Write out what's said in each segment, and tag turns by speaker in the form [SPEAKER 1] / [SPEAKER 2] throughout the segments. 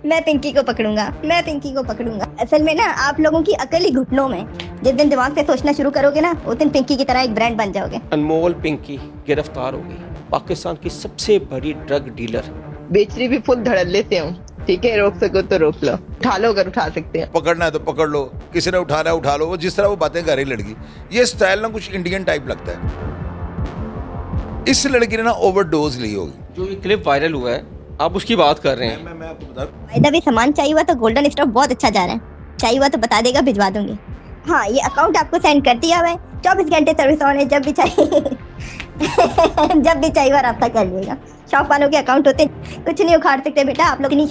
[SPEAKER 1] मैं पिंकी को पकड़ूंगा, मैं पिंकी को पकड़ूंगा। असल में ना आप लोगों की अकल ही घुटनों में। जिस दिन दिमाग से सोचना शुरू करोगे ना उस दिन पिंकी की तरह एक ब्रांड बन जाओगे।
[SPEAKER 2] अनमोल पिंकी गिरफ्तार हो गई, पाकिस्तान की सबसे बड़ी ड्रग डीलर।
[SPEAKER 3] बेचरी भी फुल धड़ल्ले से हूँ, ठीक है, रोक सको तो रोक लो, उठा लो अगर उठा सकते हैं।
[SPEAKER 4] पकड़ना है तो पकड़ लो, किसी ने उठाना है उठा लो। वो जिस तरह वो बातें कर रही लड़की, ये स्टाइल ना कुछ इंडियन टाइप लगता है। इस लड़की ने ना ओवरडोज ली होगी।
[SPEAKER 2] जो ये क्लिप वायरल हुआ है आप उसकी बात कर रहे हैं।
[SPEAKER 4] मैं आपको बता
[SPEAKER 1] फायदा भी सामान चाहिए हुआ तो गोल्डन स्टॉक बहुत अच्छा जा रहा है। चाहिए हुआ तो बता देगा, भिजवा दूंगी। हाँ, ये अकाउंट आपको सेंड कर दिया हुआ है। 24 घंटे सर्विस ऑन है, जब भी चाहिए जब भी चाहिए हुआ रब्ता कर लिएगा। शॉप वालों के अकाउंट होते कुछ नहीं उखाड़ सकते बेटा। आप लोग इतनी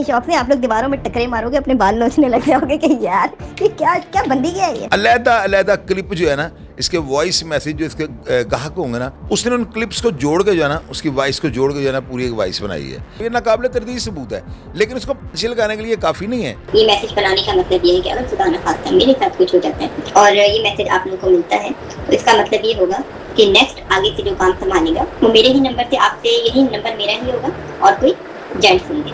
[SPEAKER 1] शॉप से आप लोग दीवारों में टकरे मारोगे, अपने बाल नोचने लग जाओगे कि यार ये क्या बंदी क्या है ये।
[SPEAKER 4] अलग क्लिप जो है ना, इसके वॉइस मैसेज जो इसके गाहक होंगे ना, उसने उन क्लिप्स को जोड़ के जो है ना, उसकी वॉइस को जोड़ के जो है ना, पूरी एक वॉइस बनाई है। ये नाकाबिले तरदीद सबूत है, लेकिन उसको पीछे लगाने के लिए काफी नहीं है।
[SPEAKER 1] ये मैसेज बनाने का मतलब ये है कि अगर खुदा न खास्ता मेरे साथ कुछ हो जाता है और ये मैसेज आप लोगों को मिलता है तो इसका मतलब ये होगा कि नेक्स्ट आगे से जो काम संभालेगा वो मेरे ही नंबर से, आपसे यही नंबर मेरा ही होगा और कोई जेंट्स होंगे,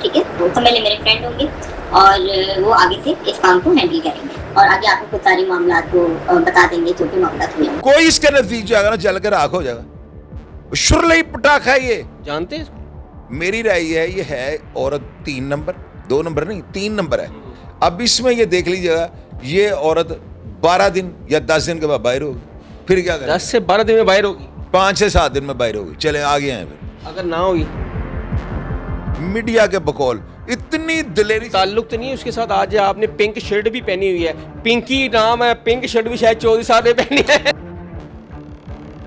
[SPEAKER 1] ठीक है। वो समझ ले मेरे फ्रेंड होंगे और वो आगे से इस काम को हैंडल करेंगे और आगे आपको खुद सारे मामला को बता देंगे जो भी मामला हुए।
[SPEAKER 4] कोई इसके नजदीक जो आएगा ना जल कर आंख हो जाएगा। शुरलई पटाखा है ये।
[SPEAKER 2] जानते हैं
[SPEAKER 4] मेरी राय ये है औरत 3 नंबर, 2 नंबर नहीं 3 नंबर है। अब इसमें ये देख लीजिएगा, ये औरत 12 दिन या 10 दिन के बाद बाहर होगी, फिर क्या करें?
[SPEAKER 2] 10 से 12 दिन में बाहर होगी,
[SPEAKER 4] 5 से 7 दिन में बाहर होगी। चले आगे हैं फिर।
[SPEAKER 2] अगर ना हुई
[SPEAKER 4] मीडिया के बकौल इतनी दिलेरी
[SPEAKER 2] ताल्लुक तो नहीं है उसके साथ। आज आपने पिंक शर्ट भी पहनी हुई है, पिंकी नाम है, पिंक शर्ट भी शायद 24 साल में पहनी है।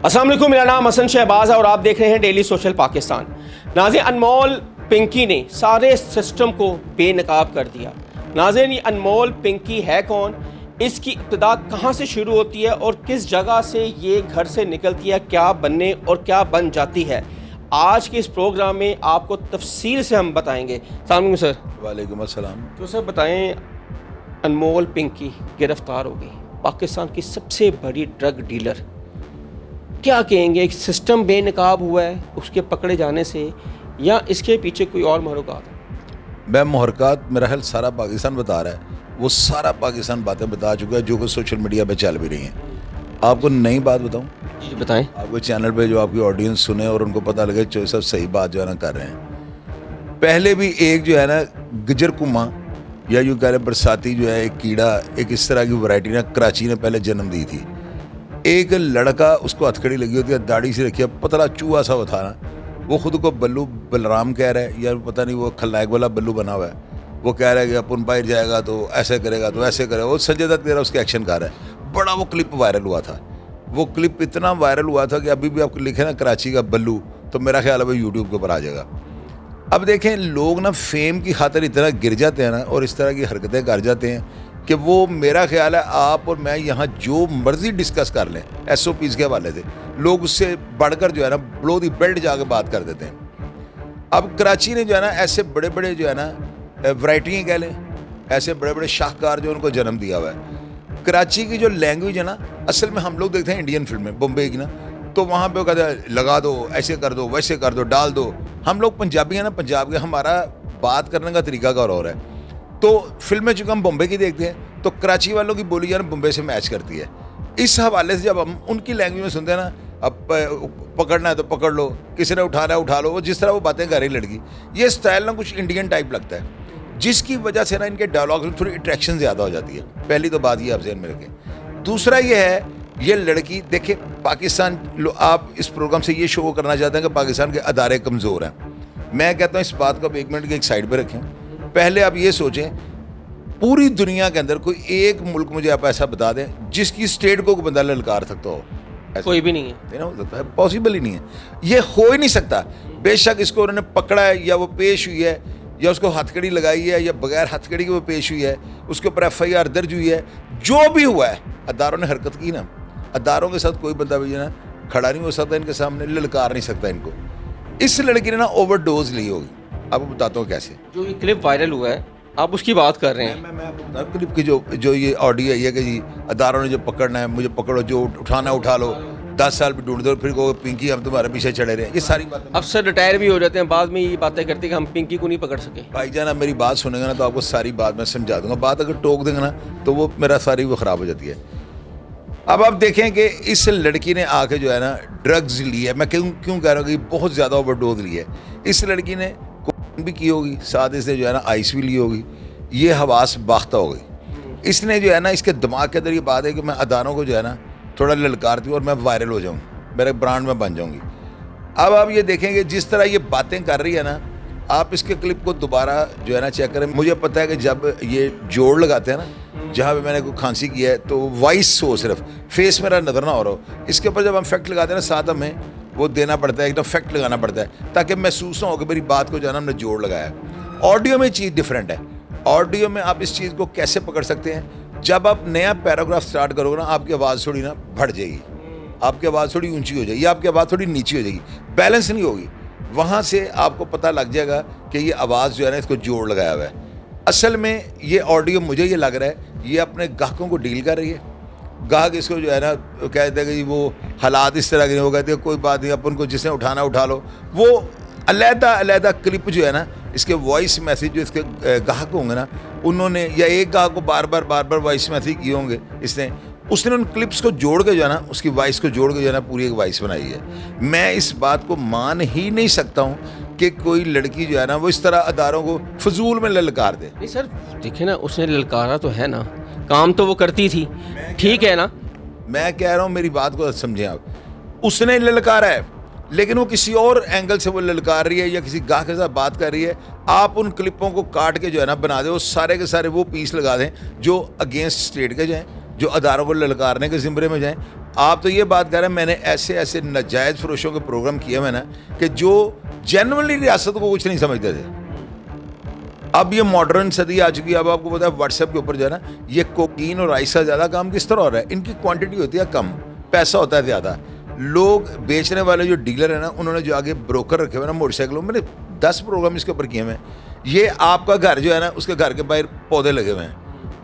[SPEAKER 2] अस्सलाम वालेकुम, मेरा नाम हसन शहबाज है और आप देख रहे हैं डेली सोशल पाकिस्तान। नाज़रीन, अनमोल पिंकी ने सारे सिस्टम को बेनकाब कर दिया। नाज़रीन, ये अनमोल पिंकी है कौन, इसकी इब्तिदा कहाँ से शुरू होती है और किस जगह से ये घर से निकलती है, क्या बनने और क्या बन जाती है, आज के इस प्रोग्राम में आपको तफसील से हम बताएंगे। सलाम सर।
[SPEAKER 4] वालेकुम अस्सलाम।
[SPEAKER 2] तो सर बताएं, अनमोल पिंकी गिरफ्तार हो गई, पाकिस्तान की सबसे बड़ी ड्रग डीलर। क्या कहेंगे, एक सिस्टम बेनकाब हुआ है उसके पकड़े जाने से या इसके पीछे कोई और महरुकात है?
[SPEAKER 4] मैं महरक़ात मेरा ख्याल सारा पाकिस्तान बता रहा है। वो सारा पाकिस्तान बातें बता चुका है जो कि सोशल मीडिया पे चल भी रही हैं। आपको नई बात बताऊं?
[SPEAKER 2] जी बताएं।
[SPEAKER 4] आपके चैनल पे जो आपकी ऑडियंस सुने और उनको पता लगे जो सब सही बात जो है ना कर रहे हैं। पहले भी एक जो है ना गजर कुमा या यूँ कह रहे बरसाती जो है एक कीड़ा, एक इस तरह की वैरायटी ना कराची ने पहले जन्म दी थी। एक लड़का, उसको हथकड़ी लगी होती है, दाढ़ी से रखी है, पतला चूहा सा था ना, वो खुद को बल्लू बलराम कह रहा है या पता नहीं वो खलनायक वाला बल्लू बना हुआ है। वो कह रहा है कि अपन बाहर जाएगा तो ऐसे करेगा तो ऐसे करेगा। वो संजय दत्त तेरा उसके एक्शन कर रहा है। बड़ा वो क्लिप वायरल हुआ था। वो क्लिप इतना वायरल हुआ था कि अभी भी आप लिखे ना कराची का बल्लू तो मेरा ख्याल है भाई यूट्यूब के ऊपर आ जाएगा। अब देखें, लोग ना फेम की खातिर इतना गिर जाते हैं ना और इस तरह की हरकतें कर जाते हैं कि वो, मेरा ख्याल है आप और मैं यहाँ जो मर्जी डिस्कस कर लें SOPs के हवाले से, लोग उससे बढ़कर जो है ना ब्लो दी बेल्ट जाके बात कर देते हैं। अब कराची ने जो है ना ऐसे बड़े बड़े जो है ना वैरायटियाँ कह लें, ऐसे बड़े बड़े शाहकार जो उनको जन्म दिया हुआ है। कराची की जो लैंग्वेज है ना, असल में हम लोग देखते हैं इंडियन फिल्में बॉम्बे की ना, तो वहाँ पे वो कहते हैं लगा दो, ऐसे कर दो, वैसे कर दो, डाल दो। हम लोग पंजाबी हैं ना, पंजाब के, हमारा बात करने का तरीका का और है। तो फिल्में चूँकि हम बॉम्बे की देखते हैं तो कराची वालों की बोली जो है ना बॉम्बे से मैच करती है। इस हवाले से जब हम उनकी लैंग्वेज में सुनते हैं ना, अब पकड़ना है तो पकड़ लो, किसी ने उठाना है उठा लो, वो जिस तरह वो बातें कर रही लड़की, ये स्टाइल ना कुछ इंडियन टाइप लगता है, जिसकी वजह से ना इनके डायलॉग में थोड़ी अट्रैक्शन ज़्यादा हो जाती है। पहली तो बात ये आप ज़हन में रखें। दूसरा ये है, ये लड़की देखे पाकिस्तान, आप इस प्रोग्राम से ये शो करना चाहते हैं कि पाकिस्तान के अदारे कमज़ोर हैं। मैं कहता हूँ इस बात को आप 1 मिनट की एक साइड पर रखें। पहले आप ये सोचें, पूरी दुनिया के अंदर कोई एक मुल्क मुझे आप ऐसा बता दें जिसकी स्टेट को बंदा ललकार सकता हो।
[SPEAKER 2] कोई भी नहीं है,
[SPEAKER 4] हो सकता है, पॉसिबल ही नहीं है, ये हो ही नहीं सकता। बेशक इसको उन्होंने पकड़ा है या वो पेश हुई है या उसको हथकड़ी लगाई है या बगैर हथकड़ी के वो पेश हुई है, उसके ऊपर FIR दर्ज हुई है, जो भी हुआ है, अदारों ने हरकत की ना, अदारों के साथ कोई बंदा भी ना खड़ा नहीं हो सकता इनके सामने, ललकार नहीं सकता इनको। इस लड़की ने ना ओवरडोज ली होगी। आपको बताता हूँ कैसे।
[SPEAKER 2] जो ये क्लिप वायरल हुआ है आप उसकी बात कर रहे हैं।
[SPEAKER 4] मैं आपको बता, क्लिप की जो ये ऑडियो है कि जी अदारों ने जो पकड़ना है मुझे पकड़ो, जो उठाना उठा लो, 10 साल भी ढूंढ दो फिर कहो पिंकी हम तुम्हारे पीछे चढ़े रहे हैं, ये सारी बातें
[SPEAKER 2] अफसर रिटायर भी हो जाते हैं, बाद में ये बातें करते हैं कि हम पिंकी को नहीं पकड़ सके।
[SPEAKER 4] भाईजान आप मेरी बात सुनेंगे ना तो आपको सारी बात मैं समझा दूंगा। बात अगर टोक देंगे ना तो वो मेरा सारी वो ख़राब हो जाती है। अब आप देखें कि इस लड़की ने आके जो है ना ड्रग्स ली है, मैं क्यों कह रहा हूँ कि बहुत ज़्यादा ओवरडोज ली है। इस लड़की ने कोकेन भी की होगी, साथ इसने जो है ना आइस भी ली होगी, ये हवास बाख्ता हो गई। इसने जो है ना इसके दिमाग के अंदर ये बात है कि मैं अदानों को जो है ना थोड़ा ललकारती हूँ और मैं वायरल हो जाऊँ, मेरे ब्रांड में बन जाऊँगी। अब आप ये देखेंगे जिस तरह ये बातें कर रही है ना, आप इसके क्लिप को दोबारा जो है ना चेक करें। मुझे पता है कि जब ये जोड़ लगाते हैं ना, जहाँ पे मैंने कोई खांसी की है तो वॉइस हो, सिर्फ फेस मेरा नज़र ना हो रहा हो, इसके ऊपर जब हम फैक्ट लगाते हैं ना साथ हमें वो देना पड़ता है, एकदम फैक्ट लगाना पड़ता है ताकि महसूस ना हो कि मेरी बात को जो है ना हमने जोड़ लगाया। ऑडियो में चीज़ डिफरेंट है। ऑडियो में आप इस चीज़ को कैसे पकड़ सकते हैं, जब आप नया पैराग्राफ स्टार्ट करोगे ना आपकी आवाज़ थोड़ी ना बढ़ जाएगी, आपकी आवाज़ थोड़ी ऊंची हो जाएगी, आपकी आवाज़ थोड़ी नीची हो जाएगी, बैलेंस नहीं होगी। वहाँ से आपको पता लग जाएगा कि ये आवाज़ जो है ना इसको जोड़ लगाया हुआ है। असल में ये ऑडियो मुझे ये लग रहा है ये अपने ग्राहकों को डील कर रही है। ग्राहक इसको जो है ना कहते हैं कि वो हालात इस तरह के नहीं, हो कहते हैं कोई बात नहीं अपन को जिसने उठाना उठा लो। वो अलग-अलग क्लिप जो है ना इसके वॉइस मैसेज जो इसके ग्राहक होंगे ना, उन्होंने या एक ग्राहक को बार बार वॉइस मैसेज किए होंगे उसने उन क्लिप्स को जोड़ के जो है ना उसकी वॉइस को जोड़ के जो है ना पूरी एक वॉइस बनाई है। मैं इस बात को मान ही नहीं सकता हूँ कि कोई लड़की जो है ना वो इस तरह अदारों को फजूल में ललकार दे।
[SPEAKER 2] नहीं सर देखिए ना, उसने ललकारा तो है ना, काम तो वो करती थी, ठीक है ना।
[SPEAKER 4] मैं कह रहा हूँ मेरी बात को समझें आप, उसने ललकारा है लेकिन वो किसी और एंगल से वो ललकार रही है या किसी गाह के साथ बात कर रही है। आप उन क्लिपों को काट के जो है ना बना दें, वो सारे के सारे वो पीस लगा दें जो अगेंस्ट स्टेट के जाएँ, जो अदारों को ललकारने के ज़िम्मे में जाएं। आप तो ये बात कर रहे हैं मैंने ऐसे ऐसे नाजायज़ फरोशों के प्रोग्राम किए मैंने कि जो जेन्युइनली रियासत को कुछ नहीं समझते थे। अब ये मॉडर्न सदी आ चुकी है। अब आपको पता है व्हाट्सएप के ऊपर जो है ना ये कोकीन और आइस का ज़्यादा काम किस तरह हो रहा है, इनकी क्वांटिटी होती है कम, पैसा होता है ज़्यादा। लोग बेचने वाले जो डीलर है ना उन्होंने जो आगे ब्रोकर रखे हुए ना मोटरसाइकिलों, मैंने 10 प्रोग्राम इसके ऊपर किए हैं। ये आपका घर जो है ना उसके घर के बाहर पौधे लगे हुए हैं,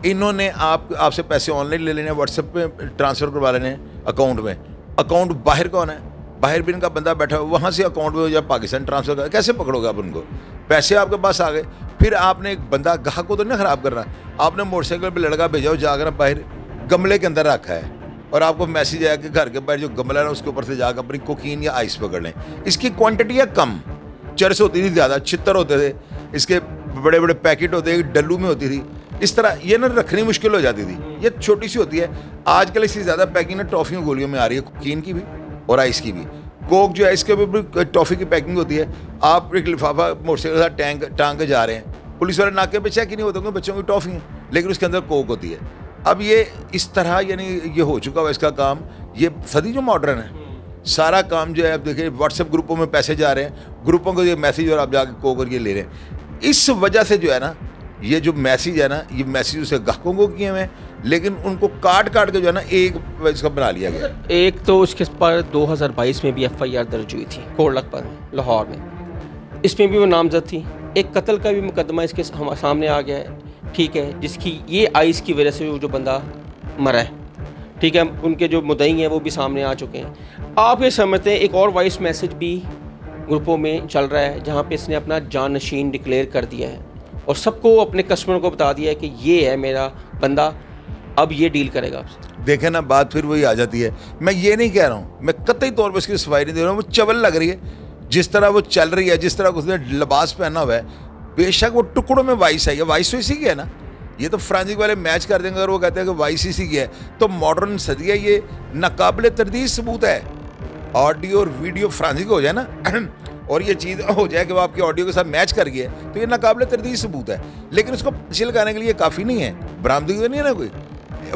[SPEAKER 4] इन्होंने आपसे पैसे ऑनलाइन ले लेने, व्हाट्सएप पे ट्रांसफ़र करवा लेने अकाउंट में। अकाउंट बाहर कौन है, बाहर भी इनका बंदा बैठा हुआ, वहाँ से अकाउंट में या पाकिस्तान ट्रांसफ़र कर, कैसे पकड़ोगे आप उनको? पैसे आपके पास आ गए, फिर आपने एक बंदा ग्राहक को तो नहीं ख़राब कर रहा, आपने मोटरसाइकिल पर लड़का भेजा हो जाकर बाहर गमले के अंदर रखा है और आपको मैसेज आया कि घर के बाहर जो गमला है उसके ऊपर से जाकर अपनी कोकीन या आइस पकड़ लें। इसकी क्वान्टिटी है कम, चरस होती थी ज़्यादा, छितर होते थे, इसके बड़े बड़े पैकेट होते थे, डल्लू में होती थी। इस तरह ये ना रखनी मुश्किल हो जाती थी, ये छोटी सी होती है। आजकल इससे ज़्यादा पैकिंग ना टॉफ़ियों गोलियों में आ रही है, कोकीन की भी और आइस की भी। कोक जो है इसके ऊपर भी टॉफ़ी की पैकिंग होती है। आप एक लिफाफा मोटरसाइकिल के साथ टांग के जा रहे हैं, पुलिस वाले नाके पे चेक ही नहीं होते क्योंकि बच्चों की टॉफ़ी है, लेकिन उसके अंदर कोक होती है। अब ये इस तरह यानी ये हो चुका है इसका काम। ये सदी जो मॉडर्न है, सारा काम जो है अब देखिए व्हाट्सएप ग्रुपों में पैसे जा रहे हैं, ग्रुपों को ये मैसेज और आप जाके कोक करके ले रहे हैं। इस वजह से जो है ना ये जो मैसेज है ना, ये मैसेज उसे ग्राहकों को किए हुए हैं, लेकिन उनको काट के जो है ना एक इसका बना लिया गया।
[SPEAKER 2] एक तो उसके पर 2022 में भी FIR दर्ज हुई थी कोड़लक पर लाहौर में, इसमें भी वो नामजद थी। एक कत्ल का भी मुकदमा इसके सामने आ गया है, ठीक है, जिसकी ये आइस की वजह से जो बंदा मरा है, ठीक है, उनके जो मुद्दई हैं वो भी सामने आ चुके हैं। आप ये समझते हैं एक और वॉइस मैसेज भी ग्रुपों में चल रहा है जहाँ पे इसने अपना जानशीन डिक्लेयर कर दिया है और सबको अपने कस्टमर को बता दिया है कि ये है मेरा बंदा, अब ये डील करेगा आपसे।
[SPEAKER 4] देखें ना बात फिर वही आ जाती है। मैं ये नहीं कह रहा हूँ, मैं कतई तौर पर इसकी सफाई नहीं दे रहा हूँ, वो चवल लग रही है जिस तरह वो चल रही है, जिस तरह उसने लिबास पहना हुआ है। बेशक वो टुकड़ों में वॉइस आई है, वॉइस तो इसी की है ना, ये तो फ्रांसिक वाले मैच कर देंगे अगर वो कहते हैं कि वॉइस इसी की है, तो मॉडर्न सदी है, ये नाकाबिले तरदीद सबूत है। ऑडियो और वीडियो फ्रांसिक हो जाए ना और ये चीज़ हो जाए कि वो आपकी ऑडियो के साथ मैच कर गया तो ये नाकाबिले तरदीद सबूत है। लेकिन उसको पर्ची लगाने के लिए काफ़ी नहीं है, बरामदगी तो नहीं है ना कोई।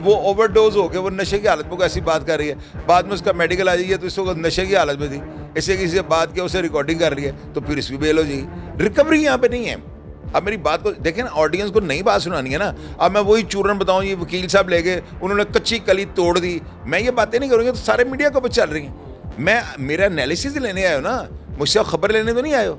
[SPEAKER 4] वो ओवरडोज हो गया, वो नशे की हालत में कोई ऐसी बात कर रही है, बाद में उसका मेडिकल आ जाइए तो इसको नशे की हालत में थी, इससे किसी से बात किया, उसे रिकॉर्डिंग कर रही है तो फिर इसकी बेल हो जाएगी। रिकवरी यहाँ पे नहीं है। अब मेरी बात को देखें ना, ऑडियंस को नई बात सुनानी है ना। अब मैं वही चूरन बताऊँ, ये वकील साहब ले गए, उन्होंने कच्ची कली तोड़ दी, मैं ये बातें नहीं करूँगी तो सारे मीडिया को चल रही हैं। मैं मेरा एनालिसिस लेने आयो ना, मुझसे खबर लेने तो नहीं आयो।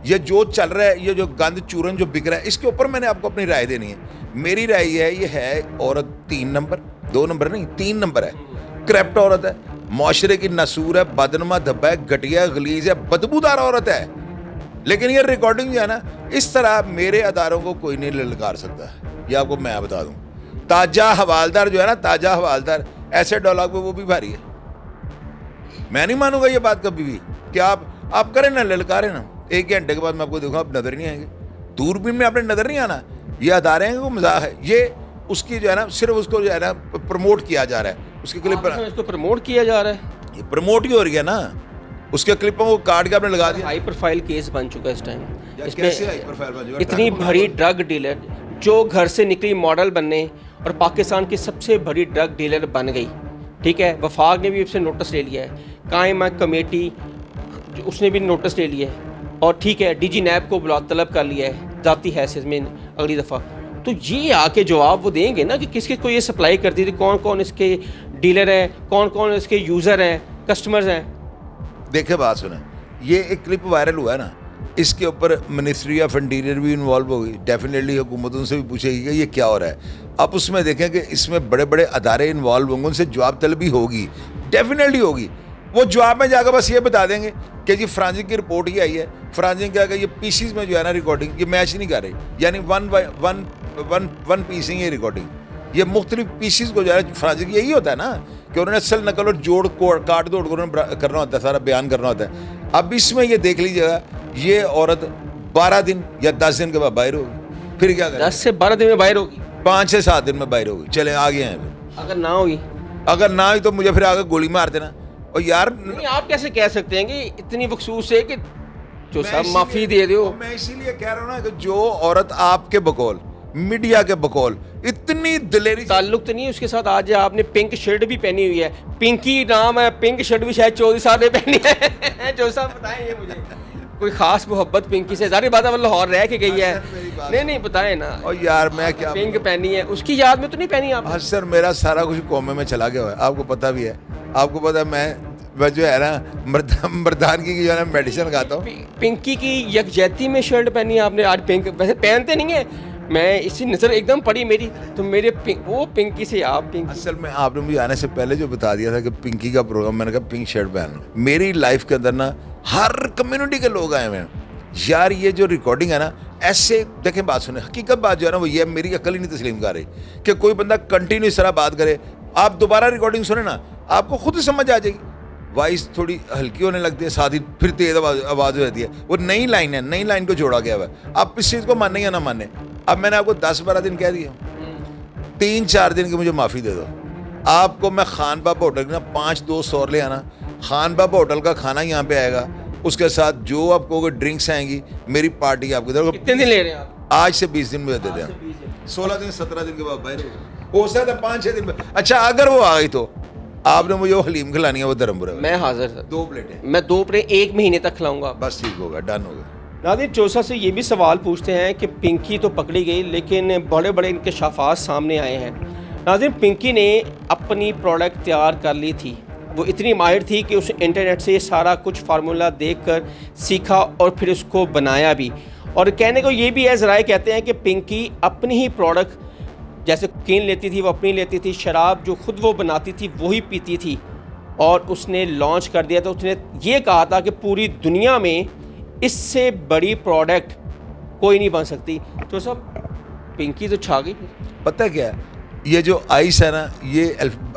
[SPEAKER 4] ये जो चल रहा है, ये जो गंद चूरन जो बिक रहा है, इसके ऊपर मैंने आपको अपनी राय देनी है। मेरी राय ये है औरत 3 नंबर, 2 नंबर नहीं 3 नंबर है, करप्ट औरत है, माशरे की नसूर है, बदनमा धब्बा है, घटिया गलीज है, बदबूदार औरत है। लेकिन ये रिकॉर्डिंग जो है ना, इस तरह मेरे अदारों को कोई नहीं ललकार सकता। ये आपको मैं बता दूं, ताजा हवालदार जो है ना, ताजा हवालदार ऐसे डायलॉग पे वो भी भारी है। मैं नहीं मानूंगा ये बात कभी भी कि आप करें ना, ललकारें ना, 1 घंटे के बाद मैं आपको देखूंगा, आप नजर नहीं आएंगे, दूरबीन में आपने नजर नहीं आना। ये अदारे हैं, वो मजाक है। ये उसकी जो है ना, सिर्फ उसको जो है ना प्रमोट किया जा रहा है, उसके क्लिप पर
[SPEAKER 2] इसको प्रमोट किया जा रहा है।
[SPEAKER 4] ये प्रमोट ही हो रही है ना, उसके क्लिपों को काट के आपने लगा दिया।
[SPEAKER 2] हाई प्रोफाइल केस बन चुका है इस टाइम।
[SPEAKER 4] कैसे हाई प्रोफाइल बन चुका?
[SPEAKER 2] इतनी बड़ी ड्रग डीलर जो घर से निकली मॉडल बनने और पाकिस्तान की सबसे बड़ी ड्रग डीलर बन गई। ठीक है, वफाक ने भी उससे नोटिस ले लिया है, कायम कमेटी उसने भी नोटिस ले लिया है, और ठीक है डीजी नैब को बुला तलब कर लिया है ज़ाती हैसियत में अगली दफ़ा। तो ये आके जवाब वो देंगे ना कि किसके को ये सप्लाई करती थी, कौन कौन इसके डीलर हैं, कौन कौन इसके यूज़र हैं, कस्टमर्स हैं।
[SPEAKER 4] देखिए बात सुने, ये एक क्लिप वायरल हुआ है ना, इसके ऊपर मिनिस्ट्री ऑफ इंटीरियर भी इन्वॉल्व होगी, डेफिनेटली हुकूमत उनसे भी पूछेगी कि ये क्या हो रहा है। आप उसमें देखें कि इसमें बड़े बड़े अदारे इन्वॉल्व होंगे, उनसे जवाब तलबी होगी, डेफिनेटली होगी। वो जवाब में जाकर बस ये बता देंगे कि जी फ्रांसिक की रिपोर्ट ही आई है, फ्रांसिक क्या ये पीसीज में जो है ना रिकॉर्डिंग ये मैच नहीं कर रही, यानी वन पीसिंग ये रिकॉर्डिंग, ये मुख्तलिफ पीसीज को जो है फ्रांसिक यही होता है ना कि उन्होंने असल नकल और जोड़ काट दौड़ को उन्होंने करना होता है, सारा बयान करना होता है। अब इसमें ये देख लीजिएगा, ये औरत 12 दिन या 10 दिन के बाद बाहर होगी, फिर क्या करें?
[SPEAKER 2] 10 से 12 दिन में बाहर होगी,
[SPEAKER 4] 5 से 7 दिन में बाहर होगी। चले आगे हैं फिर,
[SPEAKER 2] अगर ना होगी,
[SPEAKER 4] अगर ना हुई तो मुझे फिर आगे गोली मार देना। और यार
[SPEAKER 2] नहीं, आप कैसे कह सकते हैं कि इतनी बखसूस है कि जो सब माफ़ी दे दो।
[SPEAKER 4] मैं इसीलिए कह रहा हूँ ना कि जो औरत आपके बकौल, मीडिया के बकौल इतनी दिलेरी
[SPEAKER 2] ताल्लुक तो नहीं है उसके साथ। आज आपने पिंक शर्ट भी पहनी हुई है, पिंकी नाम है, पिंक शर्ट भी शायद 14 साल ने पहनी है। जो साहब बताएं ये मुझे, कोई खास मोहब्बत पिंकी से? जारी बात है, वो लाहौर रह के गई है। नहीं बताएं ना।
[SPEAKER 4] और यार मैं क्या
[SPEAKER 2] पिंक पहनी है, उसकी याद में तो नहीं पहनी आप?
[SPEAKER 4] हाँ सर, मेरा सारा कुछ कोमे में चला गया है, आपको पता भी है। आपको पता है मैं जो है ना मर्दानगी की जो है ना मेडिसिन खाता हूँ।
[SPEAKER 2] पिंकी की यकजहती में शर्ट पहनी है आपने आज। पिंक वैसे पहनते नहीं है, मैं इसी नज़र एकदम पड़ी मेरी, तो मेरे वो पिंकी से आप पिंक।
[SPEAKER 4] असल में आपने मुझे आने से पहले जो बता दिया था कि पिंकी का प्रोग्राम, मैंने कहा पिंक शर्ट पहन लो। मेरी लाइफ के अंदर ना हर कम्युनिटी के लोग आए हुए हैं यार। ये जो रिकॉर्डिंग है ना, ऐसे देखें, बात सुने, हकीकत बात जो है ना वो ये, मेरी अकल ही नहीं तस्लीम कर रही कि कोई बंदा कंटिन्यू इस तरह बात करे। आप दोबारा रिकॉर्डिंग सुने ना, आपको खुद ही समझ आ जाएगी। वॉइस थोड़ी हल्की होने लगती है, साथ ही फिर तेज आवाज़ हो जाती है। वो नई लाइन है, नई लाइन को जोड़ा गया हुआ है। आप इस चीज़ को माने या ना माने, अब मैंने आपको 10-12 दिन कह दिया, 3-4 दिन की मुझे माफ़ी दे दो। आपको मैं खान बाबा होटल ना 5 दोस्त और ले आना, खान बाबा होटल का खाना यहाँ पे आएगा, उसके साथ जो आपको ड्रिंक्स आएंगी, मेरी पार्टी आपकी तरफ।
[SPEAKER 2] कितने दिन ले रहे हैं आप?
[SPEAKER 4] आज से 20 दिन में दे दें, 16 दिन 17 दिन के बाद बाहर हो सकता है 5-6 दिन में। अच्छा अगर वो आ गई तो आपने मुझे वो हलीम खिलानी है, वो धर्मपुरा।
[SPEAKER 2] मैं हाजिर सर,
[SPEAKER 4] 2 प्लेटें,
[SPEAKER 2] मैं 2 प्लेट 1 महीने तक खिलाऊंगा।
[SPEAKER 4] बस ठीक होगा, डन होगा।
[SPEAKER 2] नादिर चोसा से ये भी सवाल पूछते हैं कि पिंकी तो पकड़ी गई, लेकिन बड़े बड़े इंकशाफात सामने आए हैं। नादिर, पिंकी ने अपनी प्रोडक्ट तैयार कर ली थी, वो इतनी माहिर थी कि उस इंटरनेट से सारा कुछ फार्मूला देखकर सीखा और फिर उसको बनाया भी। और कहने को ये भी है, ज़राए कहते हैं कि पिंकी अपनी ही प्रोडक्ट, जैसे कोकीन लेती थी वो अपनी लेती थी, शराब जो खुद वो बनाती थी वही पीती थी, और उसने लॉन्च कर दिया था। उसने ये कहा था कि पूरी दुनिया में इससे बड़ी प्रोडक्ट कोई नहीं बन सकती। तो सब पिंकी तो छा गई।
[SPEAKER 4] पता है क्या है, ये जो आइस है ना, ये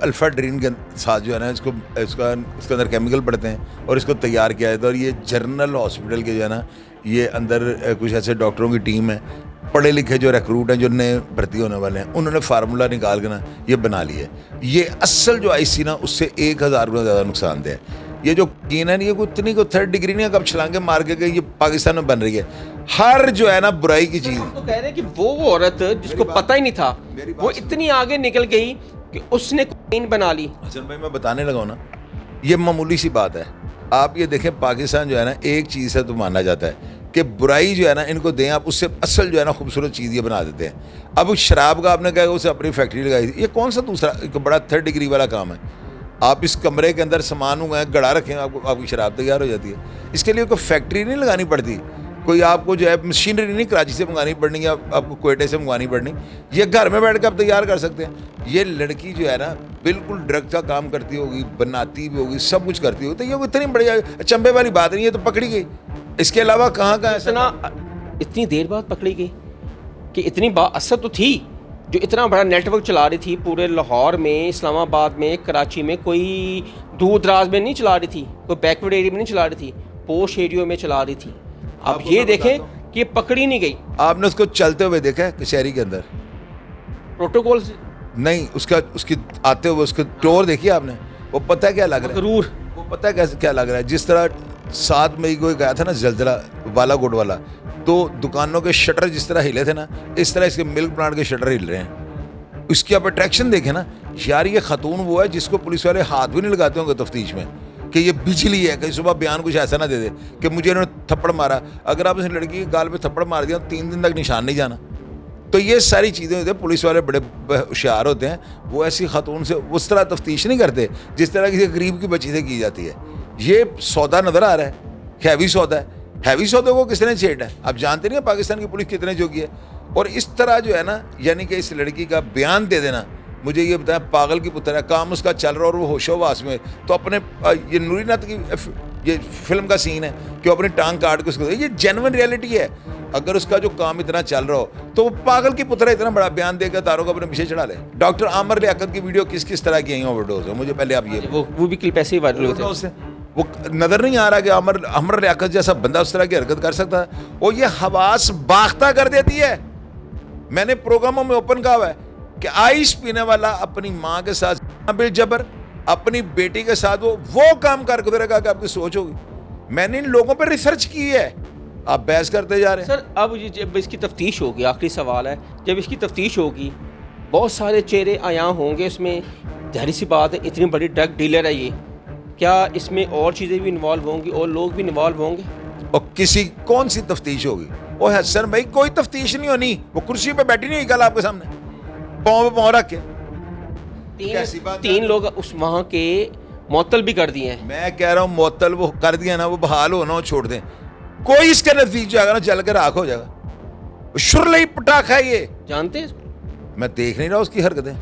[SPEAKER 4] अल्फा ड्रीन के साथ जो है ना, इसके अंदर केमिकल पड़ते हैं और इसको तैयार किया जाता है। और ये जनरल हॉस्पिटल के जो है ना, ये अंदर कुछ ऐसे डॉक्टरों की टीम है, पढ़े लिखे जो रिक्रूट हैं, जो नए भर्ती होने वाले हैं, उन्होंने फार्मूला निकाल के ना ये बना लिए। ये असल जो आइस थी ना, उससे 1000 गुना ज़्यादा नुकसानदेह है। ये जो कीन है, ये उतनी को 3rd डिग्री नहीं, कब छलांगे मार के गई, ये पाकिस्तान में बन रही है। हर जो है ना बुराई की चीज़।
[SPEAKER 2] तो कह रहे हैं कि वो औरत जिसको पता ही नहीं था, वो इतनी आगे निकल गई कि उसने कोकीन बना ली।
[SPEAKER 4] हसन भाई मैं बताने लगा हूं ना, ये मामूली सी बात है। आप ये देखें, पाकिस्तान जो है ना, एक चीज़ से तो माना जाता है कि बुराई जो है ना इनको दें आप, उससे असल जो है ना खूबसूरत चीज़ ये बना देते हैं। अब उस शराब का आपने कहा उसे अपनी फैक्ट्री लगाई थी, ये कौन सा दूसरा एक बड़ा 3rd डिग्री वाला काम है? आप इस कमरे के अंदर सामान उगाएं, गड़ा रखें, आपको आपकी शराब तैयार हो जाती है। इसके लिए कोई फैक्ट्री नहीं लगानी पड़ती। कोई आपको जो है मशीनरी नहीं कराची से मंगानी पड़नी या आपको कोयटे से मंगानी पड़नी, ये घर में बैठ कर आप तैयार कर सकते हैं। ये लड़की जो है ना बिल्कुल ड्रग का काम करती होगी, बनाती भी होगी, सब कुछ करती होगी, तो ये इतनी बढ़िया चंबे वाली बात नहीं है, तो पकड़ी गई। इसके अलावा कहाँ
[SPEAKER 2] इतनी देर बाद पकड़ी गई कि इतनी बाअसर तो थी, जो इतना बड़ा नेटवर्क चला रही थी पूरे लाहौर में, इस्लामाबाद में, कराची में, कोई दूर दराज में नहीं चला रही थी, कोई बैकवर्ड एरिया में नहीं चला रही थी, पोश एरिया में चला रही थी। अब ये देखें कि ये पकड़ी नहीं गई।
[SPEAKER 4] आपने उसको चलते हुए देखा है कचहरी के अंदर?
[SPEAKER 2] प्रोटोकॉल
[SPEAKER 4] नहीं, उसकी आते हुए उसके टोर देखिए आपने, वो पता है क्या लग रहा है?
[SPEAKER 2] जरूर
[SPEAKER 4] वो पता है कैसे क्या लग रहा है? जिस तरह 7 मई को गया था ना जलजला बालाकोट वाला, तो दुकानों के शटर जिस तरह हिले थे ना, इस तरह इसके मिल्क प्लांट के शटर हिल रहे हैं। उसकी आप अट्रैक्शन देखें ना यार, ये खातून वो है जिसको पुलिस वाले हाथ भी नहीं लगाते होंगे तफ्तीश में कि ये बिजली है, कहीं सुबह बयान कुछ ऐसा ना दे दे कि मुझे इन्होंने थप्पड़ मारा। अगर आप उस लड़की के गाल पे थप्पड़ मार दिया 3 दिन तक निशान नहीं जाना। तो ये सारी चीज़ें होती हैं, पुलिस वाले बड़े होशियार होते हैं, वो ऐसी खातून से उस तरह तफ्तीश नहीं करते जिस तरह किसी गरीब की बच्ची से की जाती है। ये सौदा नज़र आ रहा है, हैवी सौदा है। हैवी सौदे को किसने छेड़ा है? आप जानते नहीं है पाकिस्तान की पुलिस कितने जोगी है। और इस तरह जो है ना, यानी कि इस लड़की का बयान दे देना, मुझे ये बताया पागल की पुत्र है, काम उसका चल रहा और वो होशोवास में, तो अपने ये नूरी नत की ये फिल्म का सीन है कि वो अपनी टांग काट के उसको, ये जेन्युइन रियलिटी है। अगर उसका जो काम इतना चल रहा हो तो वो पागल की पुत्र इतना बड़ा बयान देकर तारों को अपने पीछे चढ़ा ले। डॉक्टर आमर लियाकत की वीडियो किस किस तरह की आई ओवरडोज है, मुझे पहले आप ये
[SPEAKER 2] वो भी पैसे ही वायरल हुए थे।
[SPEAKER 4] वो नजर नहीं आ रहा कि आमर लियाकत जैसा बंदा उस तरह की हरकत कर सकता है। और ये हवास बाख्ता कर देती है। मैंने प्रोग्रामों में ओपन कहा हुआ है कि आइस पीने वाला अपनी माँ के साथ बिल जबर, अपनी बेटी के साथ वो काम कर गुजरेगा कि आपकी सोच होगी। मैंने इन लोगों पर रिसर्च की है, आप बहस करते जा रहे हैं।
[SPEAKER 2] सर अब जब इसकी तफ्तीश होगी, आखिरी सवाल है, जब इसकी तफ्तीश होगी बहुत सारे चेहरे आया होंगे उसमें, जाहिर सी बात है इतनी बड़ी ड्रग डीलर है ये, क्या इसमें और चीज़ें भी इन्वॉल्व होंगी और लोग भी इन्वॉल्व होंगे?
[SPEAKER 4] और किसी कौन सी तफ्तीश होगी? ओ हसन भाई कोई तफ्तीश नहीं होनी, वो कुर्सी पे बैठी नहीं कल आपके सामने पाँव पे पाँव रख के।
[SPEAKER 2] तीन लोग उस वहाँ के मुअत्तल भी कर दिए हैं।
[SPEAKER 4] मैं कह रहा हूँ मुअत्तल वो कर दिया ना, वो बहाल होना वो छोड़ दें। कोई इसके नजदीक जाएगा ना चल के राख हो जाएगा। शुरलई पटाखा है ये,
[SPEAKER 2] जानते हैं?
[SPEAKER 4] मैं देख नहीं रहा उसकी हरकतें।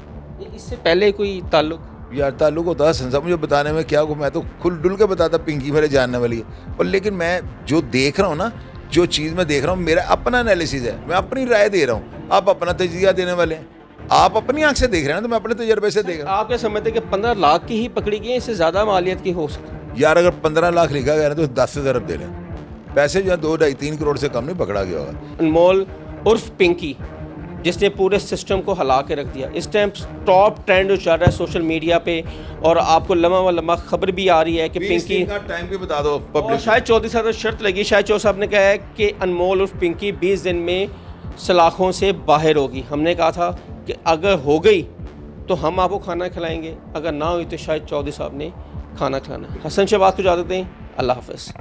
[SPEAKER 2] इससे पहले कोई ताल्लुक? यार
[SPEAKER 4] ताल्लुक होता है संसा, मुझे बताने में क्या को, मैं तो खुल डुल के बताता पिंकी मेरे जानने वाली है। और लेकिन मैं जो देख रहा हूँ ना, जो चीज़ मैं देख रहा हूँ, मेरा अपना एनालिसिस है, मैं अपनी राय दे रहा हूँ। आप अपना तजिया देने वाले हैं, आप अपनी आंख से देख रहे हैं, तो मैं अपने तजर्बे से देख रहा हूँ।
[SPEAKER 2] आप क्या समझते हैं कि 15 लाख की ही पकड़ी गई, इससे ज़्यादा मालियत की हो सकती?
[SPEAKER 4] यार अगर 15 लाख लिखा गया ना तो 10 से ज़रब दे लें, पैसे जो है 2, 2.5, 3 करोड़ से कम नहीं पकड़ा गया होगा।
[SPEAKER 2] अनमोल उर्फ पिंकी, जिसने पूरे सिस्टम को हिला के रख दिया, इस टाइम टॉप ट्रेंड जो चल रहा है सोशल मीडिया पे, और आपको लम्हा व लम्हा खबर भी आ रही है कि पिंकी
[SPEAKER 4] का टाइम भी बता दो पब्लिक।
[SPEAKER 2] शायद चौधरी साहब शर्त लगी, शायद चौधरी साहब ने कहा है कि अनमोल उर्फ पिंकी 20 दिन में सलाखों से बाहर होगी। हमने कहा था कि अगर हो गई तो हम आपको खाना खिलाएंगे, अगर ना हुई तो शायद चौधरी साहब ने खाना खिलाना। हसन शहबाज को इजाज़त दें, अल्लाह हाफ़िज़।